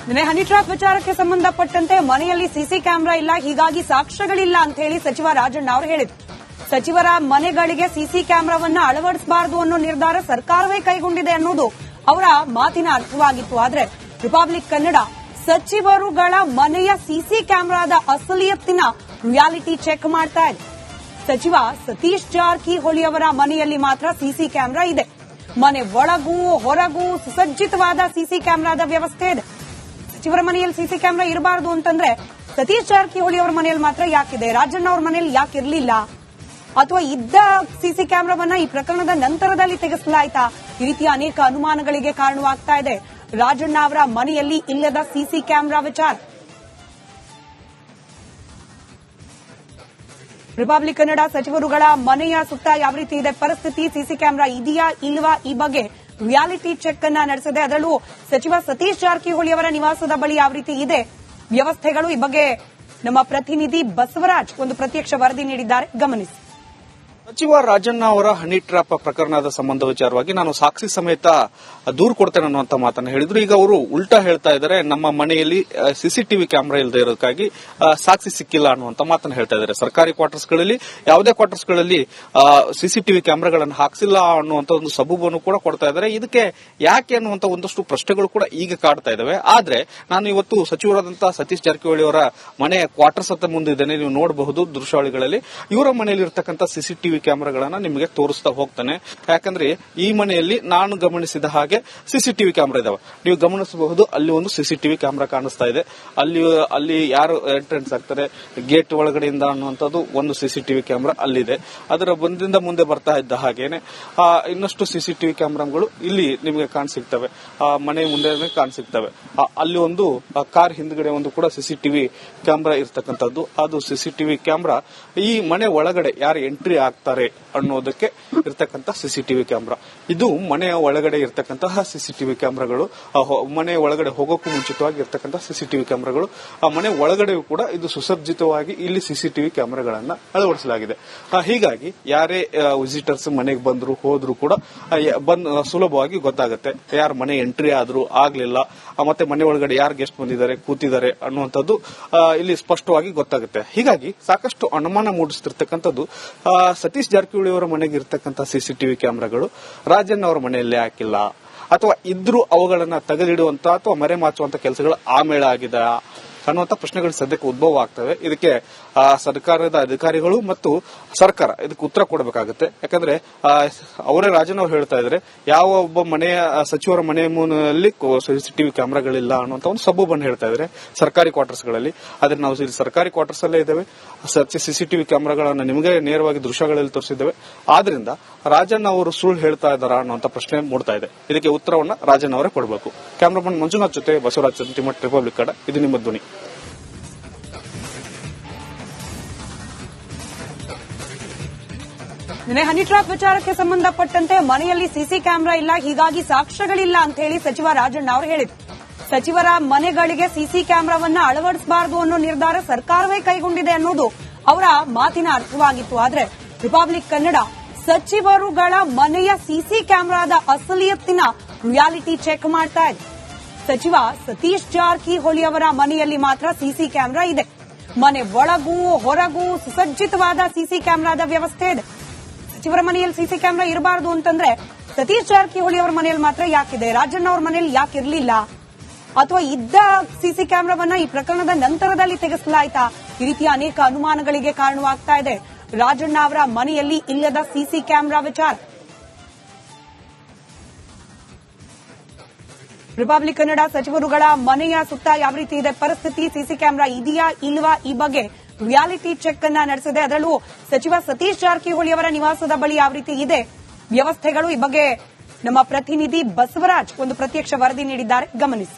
ನಿನ್ನೆ honey trap ವಿಚಾರಕ್ಕೆ ಸಂಬಂಧಪಟ್ಟಂತೆ ಮನೆಯಲ್ಲಿ ಸಿಸಿ ಕ್ಯಾಮೆರಾ ಇಲ್ಲ, ಹೀಗಾಗಿ ಸಾಕ್ಷ್ಯಗಳಿಲ್ಲ ಅಂತ ಹೇಳಿ ಸಚಿವ ರಾಜಣ್ಣ ಅವರು ಹೇಳಿದ್ರು. ಸಚಿವರ ಮನೆಗಳಿಗೆ ಸಿಸಿ ಕ್ಯಾಮೆರಾವನ್ನ ಅಳವಡಿಸಬಾರದು ಅನ್ನೋ ನಿರ್ಧಾರ ಸರ್ಕಾರವೇ ಕೈಗೊಂಡಿದೆ ಅನ್ನೋದು ಅವರ ಮಾತಿನ ಅರ್ಥವಾಗಿತ್ತು. ಆದ್ರೆ ರಿಪಬ್ಲಿಕ್ ಕನ್ನಡ ಸಚಿವರುಗಳ ಮನೆಯ ಸಿಸಿ ಕ್ಯಾಮೆರಾದ ಅಸಲಿಯತ್ತಿನ ರಿಯಾಲಿಟಿ ಚೆಕ್ ಮಾಡ್ತಾ ಇದೆ. ಸಚಿವ ಸತೀಶ್ ಜಾರಕಿಹೊಳಿ ಅವರ ಮನೆಯಲ್ಲಿ ಮಾತ್ರ ಸಿಸಿ ಕ್ಯಾಮೆರಾ ಇದೆ. ಮನೆ ಒಳಗೂ ಹೊರಗೂ ಸುಸಜ್ಜಿತವಾದ ಸಿಸಿ ಕ್ಯಾಮೆರಾದ ವ್ಯವಸ್ಥೆ ಇದೆ. ಸಚಿವರ ಮನೆಯಲ್ಲಿ ಸಿಸಿ ಕ್ಯಾಮೆರಾ ಇರಬಾರದು ಅಂತಂದ್ರೆ ಸತೀಶ್ ಜಾರಕಿಹೊಳಿ ಅವರ ಮನೆಯಲ್ಲಿ ಮಾತ್ರ ಯಾಕಿದೆ, ರಾಜಣ್ಣ ಅವರ ಮನೆಯಲ್ಲಿ ಯಾಕೆ ಇರಲಿಲ್ಲ, ಅಥವಾ ಇದ್ದ ಸಿಸಿ ಕ್ಯಾಮೆರಾವನ್ನ ಈ ಪ್ರಕರಣದ ನಂತರದಲ್ಲಿ ತೆಗೆಸಲಾಯ್ತಾ? ಈ ರೀತಿಯ ಅನೇಕ ಅನುಮಾನಗಳಿಗೆ ಕಾರಣವಾಗ್ತಾ ಇದೆ ರಾಜಣ್ಣ ಅವರ ಮನೆಯಲ್ಲಿ ಇಲ್ಲದ ಸಿಸಿ ಕ್ಯಾಮೆರಾ ವಿಚಾರ. ರಿಪಬ್ಲಿಕ್ ಕನ್ನಡ ಸಚಿವರುಗಳ ಮನೆಯ ಸುತ್ತ ಯಾವ ರೀತಿ ಇದೆ ಪರಿಸ್ಥಿತಿ, ಸಿಸಿ ಕ್ಯಾಮೆರಾ ಇದೆಯಾ ಇಲ್ವಾ, ಈ ಬಗ್ಗೆ ರಿಯಾಲಿಟಿ ಚೆಕ್ ಅನ್ನ ನಡೆಸಿದೆ. ಅದರಲ್ಲೂ ಸಚಿವ ಸತೀಶ್ ಜಾರಕಿಹೊಳಿ ಅವರ ನಿವಾಸದ ಬಳಿ ಯಾವ ರೀತಿ ಇದೆ ವ್ಯವಸ್ಥೆಗಳು, ಈ ಬಗ್ಗೆ ನಮ್ಮ ಪ್ರತಿನಿಧಿ ಬಸವರಾಜ್ ಒಂದು ಪ್ರತ್ಯಕ್ಷ ವರದಿ ನೀಡಿದ್ದಾರೆ, ಗಮನಿಸಿ. ಸಚಿವ ರಾಜಣ್ಣ ಅವರ ಹನಿ ಟ್ರ್ಯಾಪ್ ಪ್ರಕರಣದ ಸಂಬಂಧ ವಿಚಾರವಾಗಿ ನಾನು ಸಾಕ್ಷಿ ಸಮೇತ ದೂರು ಕೊಡ್ತೇನೆ ಅನ್ನುವಂತ ಮಾತನ್ನು ಹೇಳಿದ್ರು. ಈಗ ಅವರು ಉಲ್ಟಾ ಹೇಳ್ತಾ ಇದ್ದಾರೆ, ನಮ್ಮ ಮನೆಯಲ್ಲಿ ಸಿಸಿಟಿವಿ ಕ್ಯಾಮೆರಾ ಇಲ್ಲದೆ ಇರೋದಕ್ಕಾಗಿ ಸಾಕ್ಷಿ ಸಿಕ್ಕಿಲ್ಲ ಅನ್ನುವಂತ ಮಾತನ್ನು ಹೇಳ್ತಾ ಇದ್ದಾರೆ. ಸರ್ಕಾರಿ ಕ್ವಾರ್ಟರ್ಸ್ಗಳಲ್ಲಿ ಯಾವುದೇ ಕ್ವಾರ್ಟರ್ಸ್ಗಳಲ್ಲಿ ಸಿಸಿಟಿವಿ ಕ್ಯಾಮೆರಾಗಳನ್ನು ಹಾಕ್ಸಿಲ್ಲ ಅನ್ನುವಂತ ಒಂದು ಸಬೂಬನ್ನು ಕೂಡ ಕೊಡ್ತಾ ಇದ್ದಾರೆ. ಇದಕ್ಕೆ ಯಾಕೆ ಅನ್ನುವಂತ ಒಂದಷ್ಟು ಪ್ರಶ್ನೆಗಳು ಕೂಡ ಈಗ ಕಾಡ್ತಾ ಇದಾವೆ. ಆದ್ರೆ ನಾನು ಇವತ್ತು ಸಚಿವರಾದಂತಹ ಸತೀಶ್ ಜಾರಕಿಹೊಳಿ ಅವರ ಮನೆಯ ಕ್ವಾರ್ಟರ್ಸ್ ಅಂತ ಮುಂದಿದ್ದೇನೆ, ನೀವು ನೋಡಬಹುದು ದೃಶ್ಯಾವಳಿಗಳಲ್ಲಿ. ಇವರ ಮನೆಯಲ್ಲಿ ಇರತಕ್ಕಂಥ ಸಿಸಿಟಿವಿ ಕ್ಯಾಮೆರಾಗಳನ್ನ ನಿಮಗೆ ತೋರಿಸ್ತಾ ಹೋಗ್ತಾನೆ. ಯಾಕಂದ್ರೆ ಈ ಮನೆಯಲ್ಲಿ ನಾನು ಗಮನಿಸಿದ ಹಾಗೆ ಸಿಸಿಟಿವಿ ಕ್ಯಾಮೆರಾ ಇದಾವೆ. ನೀವು ಗಮನಿಸಬಹುದು, ಅಲ್ಲಿ ಒಂದು ಸಿಸಿಟಿವಿ ಕ್ಯಾಮೆರಾ ಕಾಣಿಸ್ತಾ ಇದೆ. ಅಲ್ಲಿ ಯಾರು ಎಂಟ್ರೆನ್ಸ್ ಆಗ್ತಾರೆ ಗೇಟ್ ಒಳಗಡೆಯಿಂದ ಅನ್ನುವಂಥದ್ದು ಒಂದು ಸಿಸಿಟಿವಿ ಕ್ಯಾಮೆರಾ ಅಲ್ಲಿದೆ. ಅದರ ಬಂದಿಂದ ಮುಂದೆ ಬರ್ತಾ ಇದ್ದ ಹಾಗೇನೆ ಇನ್ನಷ್ಟು ಸಿಸಿಟಿವಿ ಕ್ಯಾಮೆರಾಗಳು ಇಲ್ಲಿ ನಿಮಗೆ ಕಾಣಸಿಗ್ತವೆ, ಮನೆ ಮುಂದೆ ಕಾಣಸಿಗ್ತವೆ. ಅಲ್ಲಿ ಒಂದು ಕಾರ್ ಹಿಂದ್ಗಡೆ ಒಂದು ಕೂಡ ಸಿಸಿಟಿವಿ ಕ್ಯಾಮೆರಾ ಇರ್ತಕ್ಕಂಥದ್ದು. ಅದು ಸಿಸಿಟಿವಿ ಕ್ಯಾಮೆರಾ ಈ ಮನೆ ಒಳಗಡೆ ಯಾರು ಎಂಟ್ರಿ ಆಗ್ತಾರೆ ಅನ್ನೋದಕ್ಕೆ ಇರ್ತಕ್ಕಂಥ ಸಿಸಿಟಿವಿ ಕ್ಯಾಮೆರಾ. ಇದು ಮನೆಯ ಒಳಗಡೆ ಇರ್ತಕ್ಕಂತಹ ಸಿಸಿಟಿವಿ ಕ್ಯಾಮೆರಾಗಳು. ಮನೆ ಒಳಗಡೆ ಹೋಗೋಕ್ಕೂ ಮುಂಚಿತವಾಗಿ ಇರ್ತಕ್ಕಂಥ ಸಿಸಿಟಿವಿ ಕ್ಯಾಮೆರಾಗಳು. ಆ ಮನೆ ಒಳಗಡೆಯೂ ಕೂಡ ಇದು ಸುಸಜ್ಜಿತವಾಗಿ ಇಲ್ಲಿ ಸಿಸಿಟಿವಿ ಕ್ಯಾಮೆರಾಗಳನ್ನ ಅಳವಡಿಸಲಾಗಿದೆ. ಹೀಗಾಗಿ ಯಾರೇ ವಿಸಿಟರ್ಸ್ ಮನೆಗೆ ಬಂದ್ರು ಹೋದ್ರು ಕೂಡ ಸುಲಭವಾಗಿ ಗೊತ್ತಾಗುತ್ತೆ ಯಾರು ಮನೆ ಎಂಟ್ರಿ ಆದ್ರೂ ಆಗ್ಲಿಲ್ಲ, ಮತ್ತೆ ಮನೆ ಒಳಗಡೆ ಯಾರು ಗೆಸ್ಟ್ ಬಂದಿದ್ದಾರೆ ಕೂತಿದ್ದಾರೆ ಅನ್ನುವಂಥದ್ದು ಇಲ್ಲಿ ಸ್ಪಷ್ಟವಾಗಿ ಗೊತ್ತಾಗುತ್ತೆ. ಹೀಗಾಗಿ ಸಾಕಷ್ಟು ಅನುಮಾನ ಮೂಡಿಸ್ತಿರ್ತಕ್ಕಂಥದ್ದು ಸತೀಶ್ ಜಾರಕಿಹೊಳಿ ಅವರ ಮನೆಗೆ ಇರತಕ್ಕಂಥ ಸಿಸಿಟಿವಿ ಕ್ಯಾಮೆರಾಗಳು ರಾಜಣ್ಣ ಅವರ ಮನೆಯಲ್ಲೇ ಹಾಕಿಲ್ಲ, ಅಥವಾ ಇದ್ರೂ ಅವುಗಳನ್ನ ತೆಗೆದಿಡುವಂತ ಅಥವಾ ಮರೆಮಾಚುವಂತ ಕೆಲಸಗಳು ಆಮೇಲೆ ಆಗಿದೆ ಅನ್ನುವಂಥ ಪ್ರಶ್ನೆಗಳು ಸದ್ಯಕ್ಕೆ ಉದ್ಭವ ಆಗ್ತವೆ. ಇದಕ್ಕೆ ಸರ್ಕಾರದ ಅಧಿಕಾರಿಗಳು ಮತ್ತು ಸರ್ಕಾರ ಇದಕ್ಕೆ ಉತ್ತರ ಕೊಡಬೇಕಾಗುತ್ತೆ. ಯಾಕಂದ್ರೆ ಅವರೇ ರಾಜಣ್ಣ ಅವರು ಹೇಳ್ತಾ ಇದ್ದಾರೆ, ಯಾವ ಒಬ್ಬ ಮನೆಯ ಸಚಿವರ ಮನೆಯಲ್ಲಿ ಸಿಸಿಟಿವಿ ಕ್ಯಾಮೆರಾಗಳಿಲ್ಲ ಅನ್ನುವಂಥ ಒಂದು ಸಬೂಬನ್ನು ಹೇಳ್ತಾ ಇದ್ದಾರೆ ಸರ್ಕಾರಿ ಕ್ವಾರ್ಟರ್ಸ್ಗಳಲ್ಲಿ. ಆದ್ರೆ ನಾವು ಇಲ್ಲಿ ಸರ್ಕಾರಿ ಕ್ವಾರ್ಟರ್ಸ್ ಅಲ್ಲೇ ಇದ್ದೇವೆ, ಸಿಸಿಟಿವಿ ಕ್ಯಾಮೆರಾಗಳನ್ನು ನಿಮಗೆ ನೇರವಾಗಿ ದೃಶ್ಯಗಳಲ್ಲಿ ತೋರಿಸಿದ್ದೇವೆ. ಆದ್ರಿಂದ ರಾಜಣ್ಣ ಅವರು ಸುಳ್ಳು ಹೇಳ್ತಾ ಇದ್ದಾರಾ ಅನ್ನುವಂಥ ಪ್ರಶ್ನೆ ಮೂಡ್ತಾ ಇದೆ. ಇದಕ್ಕೆ ಉತ್ತರವನ್ನ ರಾಜಣ್ಣ ಅವರೇ ಕೊಡಬೇಕು. ಕ್ಯಾಮರಾಮನ್ ಮಂಜುನಾಥ್ ಜೊತೆ ಬಸವರಾಜ್ ಸಂತಿಮಠ್, ರಿಪಬ್ಲಿಕ್ ಕನ್ನಡ, ಇದು ನಿಮ್ಮ ಧ್ವನಿ. ನಿನ್ನೆ ಹನಿ ಟ್ರ್ಯಾಪ್ ವಿಚಾರಕ್ಕೆ ಸಂಬಂಧಪಟ್ಟಂತೆ ಮನೆಯಲ್ಲಿ ಸಿಸಿ ಕ್ಯಾಮೆರಾ ಇಲ್ಲ, ಹೀಗಾಗಿ ಸಾಕ್ಷ್ಯಗಳಿಲ್ಲ ಅಂತ ಹೇಳಿ ಸಚಿವ ರಾಜಣ್ಣ ಅವರು ಹೇಳಿದ್ರು. ಸಚಿವರ ಮನೆಗಳಿಗೆ ಸಿಸಿ ಕ್ಯಾಮೆರಾವನ್ನ ಅಳವಡಿಸಬಾರದು ಅನ್ನೋ ನಿರ್ಧಾರ ಸರ್ಕಾರವೇ ಕೈಗೊಂಡಿದೆ ಅನ್ನೋದು ಅವರ ಮಾತಿನ ಅರ್ಥವಾಗಿತ್ತು. ಆದ್ರೆ ರಿಪಬ್ಲಿಕ್ ಕನ್ನಡ ಸಚಿವರುಗಳ ಮನೆಯ ಸಿಸಿ ಕ್ಯಾಮೆರಾದ ಅಸಲಿಯತ್ತಿನ ರಿಯಾಲಿಟಿ ಚೆಕ್ ಮಾಡ್ತಾ ಇದೆ. ಸಚಿವ ಸತೀಶ್ ಜಾರಕಿಹೊಳಿ ಅವರ ಮನೆಯಲ್ಲಿ ಮಾತ್ರ ಸಿಸಿ ಕ್ಯಾಮೆರಾ ಇದೆ. ಮನೆ ಒಳಗೂ ಹೊರಗೂ ಸುಸಜ್ಜಿತವಾದ ಸಿಸಿ ಕ್ಯಾಮೆರಾದ ವ್ಯವಸ್ಥೆ ಇದೆ. ಸಚಿವರ ಮನೆಯಲ್ಲಿ ಸಿಸಿ ಕ್ಯಾಮೆರಾ ಇರಬಾರದು ಅಂತಂದ್ರೆ ಸತೀಶ್ ಜಾರಕಿಹೊಳಿ ಅವರ ಮನೆಯಲ್ಲಿ ಮಾತ್ರ ಯಾಕಿದೆ, ರಾಜಣ್ಣ ಅವರ ಮನೆಯಲ್ಲಿ ಯಾಕೆ ಇರಲಿಲ್ಲ, ಅಥವಾ ಇದ್ದ ಸಿಸಿ ಕ್ಯಾಮೆರಾವನ್ನ ಈ ಪ್ರಕರಣದ ನಂತರದಲ್ಲಿ ತೆಗೆಸಲಾಯ್ತಾ? ಈ ರೀತಿಯ ಅನೇಕ ಅನುಮಾನಗಳಿಗೆ ಕಾರಣವಾಗ್ತಾ ಇದೆ ರಾಜಣ್ಣ ಅವರ ಮನೆಯಲ್ಲಿ ಇಲ್ಲದ ಸಿಸಿ ಕ್ಯಾಮೆರಾ ವಿಚಾರ. ರಿಪಬ್ಲಿಕ್ ಕನ್ನಡ ಸಚಿವರುಗಳ ಮನೆಯ ಸುತ್ತ ಯಾವ ರೀತಿ ಇದೆ ಪರಿಸ್ಥಿತಿ, ಸಿಸಿ ಕ್ಯಾಮೆರಾ ಇದೆಯಾ ಇಲ್ವಾ, ಈ ಬಗ್ಗೆ ರಿಯಾಲಿಟಿ ಚೆಕ್ ಅನ್ನ ನಡೆಸಿದೆ. ಅದರಲ್ಲೂ ಸಚಿವ ಸತೀಶ್ ಜಾರಕಿಹೊಳಿ ಅವರ ನಿವಾಸದ ಬಳಿ ಯಾವ ರೀತಿ ಇದೆ ವ್ಯವಸ್ಥೆಗಳು, ಈ ಬಗ್ಗೆ ನಮ್ಮ ಪ್ರತಿನಿಧಿ ಬಸವರಾಜ್ ಒಂದು ಪ್ರತ್ಯಕ್ಷ ವರದಿ ನೀಡಿದ್ದಾರೆ, ಗಮನಿಸಿ.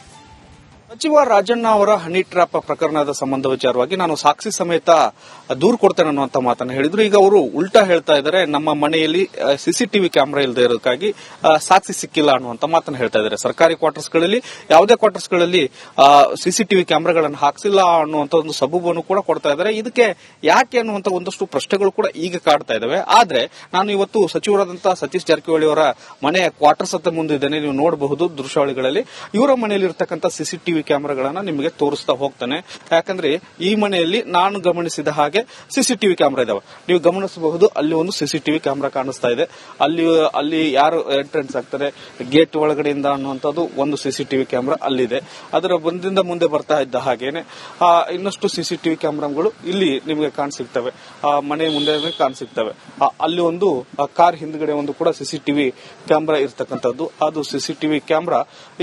ಸಚಿವ ರಾಜಣ್ಣ ಅವರ ಹನಿ ಟ್ರ್ಯಾಪ್ ಪ್ರಕರಣದ ಸಂಬಂಧ ವಿಚಾರವಾಗಿ ನಾನು ಸಾಕ್ಷಿ ಸಮೇತ ದೂರು ಕೊಡ್ತೇನೆ ಅನ್ನುವಂತ ಮಾತನ್ನು ಹೇಳಿದ್ರು. ಈಗ ಅವರು ಉಲ್ಟಾ ಹೇಳ್ತಾ ಇದ್ದಾರೆ, ನಮ್ಮ ಮನೆಯಲ್ಲಿ ಸಿಸಿಟಿವಿ ಕ್ಯಾಮೆರಾ ಇಲ್ಲದೆ ಇರೋದಕ್ಕಾಗಿ ಸಾಕ್ಷಿ ಸಿಕ್ಕಿಲ್ಲ ಅನ್ನುವಂತ ಮಾತನ್ನು ಹೇಳ್ತಾ ಇದ್ದಾರೆ. ಸರ್ಕಾರಿ ಕ್ವಾರ್ಟರ್ಸ್ಗಳಲ್ಲಿ ಯಾವುದೇ ಕ್ವಾರ್ಟರ್ಸ್ಗಳಲ್ಲಿ ಸಿಸಿಟಿವಿ ಕ್ಯಾಮೆರಾಗಳನ್ನು ಹಾಕ್ಸಿಲ್ಲ ಅನ್ನುವಂತ ಒಂದು ಸಬೂಬನ್ನು ಕೂಡ ಕೊಡ್ತಾ ಇದ್ದಾರೆ. ಇದಕ್ಕೆ ಯಾಕೆ ಅನ್ನುವಂತ ಒಂದಷ್ಟು ಪ್ರಶ್ನೆಗಳು ಕೂಡ ಈಗ ಕಾಡ್ತಾ ಇದಾವೆ. ಆದ್ರೆ ನಾನು ಇವತ್ತು ಸಚಿವರಾದಂತಹ ಸತೀಶ್ ಜಾರಕಿಹೊಳಿ ಅವರ ಮನೆಯ ಕ್ವಾರ್ಟರ್ಸ್ ಅಂತ ಮುಂದಿದ್ದೇನೆ, ನೀವು ನೋಡಬಹುದು ದೃಶ್ಯಾವಳಿಗಳಲ್ಲಿ. ಇವರ ಮನೆಯಲ್ಲಿ ಇರತಕ್ಕಂಥ ಸಿಸಿಟಿವಿ ಕ್ಯಾಮೆರಾಗಳನ್ನ ನಿಮಗೆ ತೋರಿಸ್ತಾ ಹೋಗ್ತಾನೆ. ಯಾಕಂದ್ರೆ ಈ ಮನೆಯಲ್ಲಿ ನಾನು ಗಮನಿಸಿದ ಹಾಗೆ ಸಿಸಿಟಿವಿ ಕ್ಯಾಮೆರಾ ಇದಾವೆ. ನೀವು ಗಮನಿಸಬಹುದು, ಅಲ್ಲಿ ಒಂದು ಸಿಸಿಟಿವಿ ಕ್ಯಾಮೆರಾ ಕಾಣಿಸ್ತಾ ಇದೆ. ಅಲ್ಲಿ ಯಾರು ಎಂಟ್ರೆನ್ಸ್ ಆಗ್ತಾರೆ ಗೇಟ್ ಒಳಗಡೆಯಿಂದ ಅನ್ನುವಂಥದ್ದು ಒಂದು ಸಿಸಿಟಿವಿ ಕ್ಯಾಮೆರಾ ಅಲ್ಲಿದೆ. ಅದರ ಬಂದಿಂದ ಮುಂದೆ ಬರ್ತಾ ಇದ್ದ ಹಾಗೇನೆ ಇನ್ನಷ್ಟು ಸಿಸಿಟಿವಿ ಕ್ಯಾಮೆರಾಗಳು ಇಲ್ಲಿ ನಿಮಗೆ ಕಾಣಸಿಗ್ತವೆ. ಮನೆ ಮುಂದೆ ಕಾಣಸಿಗ್ತವೆ. ಅಲ್ಲಿ ಒಂದು ಕಾರ್ ಹಿಂದ್ಗಡೆ ಒಂದು ಕೂಡ ಸಿಸಿಟಿವಿ ಕ್ಯಾಮೆರಾ ಇರ್ತಕ್ಕಂಥದ್ದು. ಅದು ಸಿಸಿಟಿವಿ ಕ್ಯಾಮೆರಾ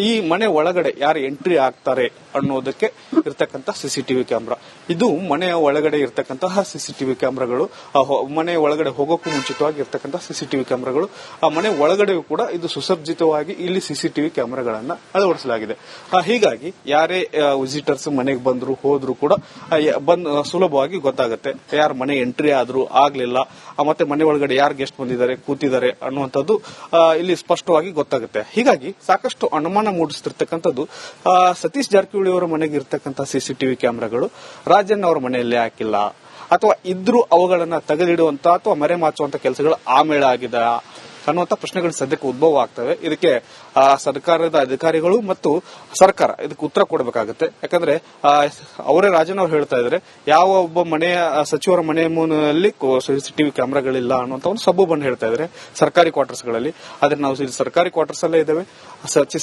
ಈ ಮನೆ ಒಳಗಡೆ ಯಾರು ಎಂಟ್ರಿ ಆಗ್ತಾರೆ ಅನ್ನೋದಕ್ಕೆ ಇರ್ತಕ್ಕಂಥ ಸಿಸಿಟಿವಿ ಕ್ಯಾಮೆರಾ. ಇದು ಮನೆಯ ಒಳಗಡೆ ಇರ್ತಕ್ಕಂತಹ ಸಿಸಿಟಿವಿ ಕ್ಯಾಮೆರಾಗಳು. ಮನೆ ಒಳಗಡೆ ಹೋಗೋಕ್ಕೂ ಮುಂಚಿತವಾಗಿ ಇರ್ತಕ್ಕಂಥ ಸಿಸಿಟಿವಿ ಕ್ಯಾಮೆರಾಗಳು. ಆ ಮನೆ ಒಳಗಡೆಯೂ ಕೂಡ ಇದು ಸುಸಜ್ಜಿತವಾಗಿ ಇಲ್ಲಿ ಸಿಸಿಟಿವಿ ಕ್ಯಾಮೆರಾಗಳನ್ನ ಅಳವಡಿಸಲಾಗಿದೆ. ಹೀಗಾಗಿ ಯಾರೇ ವಿಸಿಟರ್ಸ್ ಮನೆಗೆ ಬಂದ್ರು ಹೋದ್ರು ಕೂಡ ಸುಲಭವಾಗಿ ಗೊತ್ತಾಗುತ್ತೆ ಯಾರು ಮನೆ ಎಂಟ್ರಿ ಆದ್ರೂ ಆಗ್ಲಿಲ್ಲ, ಮತ್ತೆ ಮನೆ ಒಳಗಡೆ ಯಾರು ಗೆಸ್ಟ್ ಬಂದಿದ್ದಾರೆ ಕೂತಿದ್ದಾರೆ ಅನ್ನುವಂಥದ್ದು ಇಲ್ಲಿ ಸ್ಪಷ್ಟವಾಗಿ ಗೊತ್ತಾಗುತ್ತೆ. ಹೀಗಾಗಿ ಸಾಕಷ್ಟು ಅನುಮಾನ ಮೂಡಿಸ್ತಿರ್ತಕ್ಕಂಥದ್ದು ಸತೀಶ್ ಜಾರಕಿಹೊಳಿ ಅವರ ಮನೆಗೆ ಇರ್ತಕ್ಕಂಥ ಸಿಸಿಟಿವಿ ಕ್ಯಾಮೆರಾಗಳು ರಾಜಣ್ಣ ಅವರ ಮನೆಯಲ್ಲಿ ಹಾಕಿಲ್ಲ, ಅಥವಾ ಇದ್ರೂ ಅವುಗಳನ್ನ ತೆಗೆದಿಡುವಂತ ಅಥವಾ ಮರೆಮಾಚುವಂತ ಕೆಲಸಗಳು ಆಮೇಲೆ ಆಗಿದೆ ಅನ್ನುವಂತ ಪ್ರಶ್ನೆಗಳು ಸದ್ಯಕ್ಕೆ ಉದ್ಭವ ಆಗ್ತವೆ. ಇದಕ್ಕೆ ಸರ್ಕಾರದ ಅಧಿಕಾರಿಗಳು ಮತ್ತು ಸರ್ಕಾರ ಇದಕ್ಕೆ ಉತ್ತರ ಕೊಡಬೇಕಾಗುತ್ತೆ. ಯಾಕಂದ್ರೆ ಅವರೇ ರಾಜನ್ ಅವರು ಹೇಳ್ತಾ ಇದ್ದಾರೆ, ಯಾವ ಒಬ್ಬ ಮನೆಯ ಸಚಿವರ ಮನೆಯಲ್ಲಿ ಸಿಸಿಟಿವಿ ಕ್ಯಾಮೆರಾಗಳಿಲ್ಲ ಅನ್ನುವಂತ ಒಂದು ಸಬೂಬನ್ನು ಹೇಳ್ತಾ ಇದ್ದಾರೆ ಸರ್ಕಾರಿ ಕ್ವಾರ್ಟರ್ಸ್ ಗಳಲ್ಲಿ. ಆದ್ರೆ ನಾವು ಸರ್ಕಾರಿ ಕ್ವಾರ್ಟರ್ಸ್ ಅಲ್ಲೇ ಇದ್ದೇವೆ,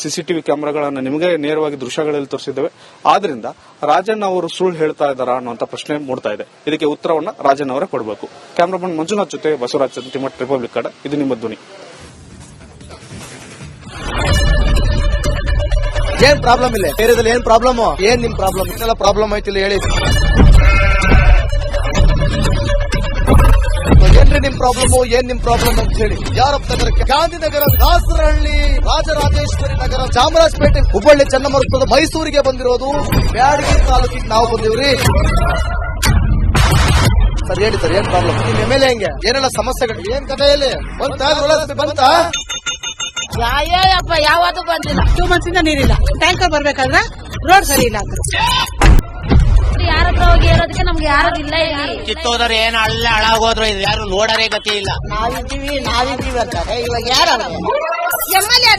ಸಿಸಿಟಿವಿ ಕ್ಯಾಮೆರಾಗಳನ್ನ ನಿಮಗೆ ನೇರವಾಗಿ ದೃಶ್ಯಗಳಲ್ಲಿ ತೋರಿಸಿದ್ದೇವೆ. ಆದ್ರಿಂದ ರಾಜಣ್ಣ ಅವರು ಸುಳ್ಳು ಹೇಳ್ತಾ ಇದ್ದಾರಾ ಅನ್ನುವಂತ ಪ್ರಶ್ನೆ ಮೂಡ್ತಾ ಇದೆ. ಇದಕ್ಕೆ ಉತ್ತರವನ್ನ ರಾಜಣ್ಣ ಅವರೇ ಕೊಡಬೇಕು. ಕ್ಯಾಮರಾಮನ್ ಮಂಜುನಾಥ್ ಜೊತೆ ಬಸವರಾಜ್ ಸಂತಿಮಠ್, ರಿಪಬ್ಲಿಕ್ ಕನ್ನಡ. ಇದು ನಿಮ್ಮ ಧ್ವನಿ. ಏನ್ ಪ್ರಾಬ್ಲಮ್ ಇಲ್ಲ ಏರಿಯಾದಲ್ಲಿ? ಏನ್ ಪ್ರಾಬ್ಲಮ್? ಏನ್ ನಿಮ್ ಪ್ರಾಬ್ಲಮ್? ಇದೆಲ್ಲ ಪ್ರಾಬ್ಲಮ್ ಐತಿಲ್ಲ ಹೇಳಿ. ಏನ್ರಿ ನಿಮ್ ಪ್ರಾಬ್ಲಮ್? ಏನ್ ನಿಮ್ ಪ್ರಾಬ್ಲಮ್ ಅಂತ ಹೇಳಿ. ಯಾರಪ್ಪ ನಗರಕ್ಕೆ ಗಾಂಧಿನಗರ, ದಾಸರಹಳ್ಳಿ, ರಾಜರಾಜೇಶ್ವರಿ ನಗರ, ಚಾಮರಾಜಪೇಟೆ, ಹುಬ್ಬಳ್ಳಿ, ಚನ್ನಮರುತ್ತದ, ಮೈಸೂರಿಗೆ ಬಂದಿರೋದು. ಬ್ಯಾಡಗಿ ತಾಲೂಕಿಗೆ ನಾವು ಬಂದಿವ್ರಿ. ಸರ್ ಹೇಳಿ ಸರ್, ಏನ್ ಪ್ರಾಬ್ಲಮ್? ನಿಮ್ ಎಮ್ಎಲ್ಎ ಹೆಂಗೆ? ಏನೆಲ್ಲ ಸಮಸ್ಯೆಗಳು? ಏನ್ ಕಥೆಯಲ್ಲಿ ಬಂತ? ಯಾಯಪ್ಪ ಯಾವತ್ತೂ ಬಂದಿಲ್ಲ. 2 months ಇಂದ ನೀರಿಲ್ಲ. ಟ್ಯಾಂಕರ್ ಬರ್ಬೇಕಾದ್ರೆ ರೋಡ್ ಸರಿ ಇಲ್ಲ ಅಂತ ಯಾರ ಹತ್ರ ಹೋಗಿ ಹೇಳೋದಕ್ಕೆ ನಮ್ಗೆ ಯಾರು ಇಲ್ಲ. ಕಿತ್ತೋದ್ರೆ ಏನು ಅಲ್ಲ ಹಾಳಾಗೋದ್ರು ಇದು ಯಾರು ನೋಡರೇ ಗತಿ ಇಲ್ಲ. ನಾವಿದ್ದೀವಿ ಅಂತಾರೆ. ಇವಾಗ ಯಾರು ಎಮ್ಮೆಲ್ಯೆ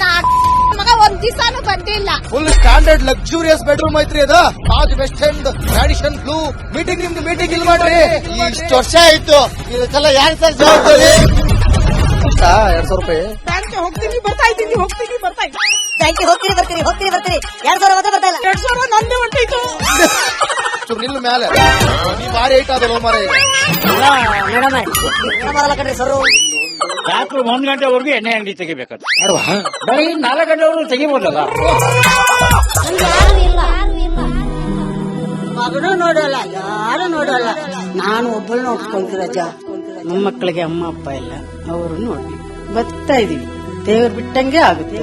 ಮಗ ಒಂದ್ ದಿವಸನೂ ಬಂದಿಲ್ಲ. ಫುಲ್ ಸ್ಟ್ಯಾಂಡರ್ಡ್ ಲಕ್ಸುರಿಯಸ್ ಬೆಡ್ರೂಮ್ ಐತ್ರಿ ಅದ. Taj West End, Radisson Blu. Meeting ನಿಮ್ದು ಮೀಟಿಂಗ್ ಇಲ್ಲಿ ಮಾಡ್ರಿ. ಇಷ್ಟು ವರ್ಷ ಆಯ್ತು, ಇದಕ್ಕೆಲ್ಲ ಯಾರು ಸರ್ ಜವಾಬ್ದಾರಿ? 200 ರೂಪಾಯಿ ಹೋಗ್ತೀನಿ ಬರ್ತಾ ಇದ್ದೀನಿ. ಬ್ಯಾಂಕಿಗೆ ಹೋಗ್ತೀರಿ ಬರ್ತೀರಿ 2,000 ಮಾತ್ರ ಬರ್ತಾ ಇಲ್ಲ. 2,000 ನಂದೇ ಹೊಂಟೈತು. ನಿಲ್ಲ ಮೇಲೆ ನೀವು ಭಾರಿ ಐಟ್ ಆದ ಮಾರೇ. ಬರಲ್ಲ ಕಣ್ರಿ ಸರ್. ರಾತ್ರಿ 1 ಗಂಟೆವರೆಗೂ ಎಣ್ಣೆ ಅಂಗಡಿ ತೆಗಿಬೇಕಂತ. ಬರೀ 4 ಗಂಟೆವರೆಗೂ ತೆಗಿಬೋದಲ್ಲ. ಮಗನೂ ನೋಡಲ್ಲ, ಯಾರು ನೋಡಲ್ಲ. ನಾನು ಒಬ್ಬಳು ನೋಡ್ಕೊಂತೀರ ಅಜ್ಜ. ನಮ್ಮ ಮಕ್ಕಳಿಗೆ ಅಮ್ಮ ಅಪ್ಪ ಇಲ್ಲ, ಅವರು ನೋಡಿ ಬರ್ತಾ ಇದೀವಿ. ದೇವ್ರು ಬಿಟ್ಟಂಗೆ ಆಗುತ್ತೆ.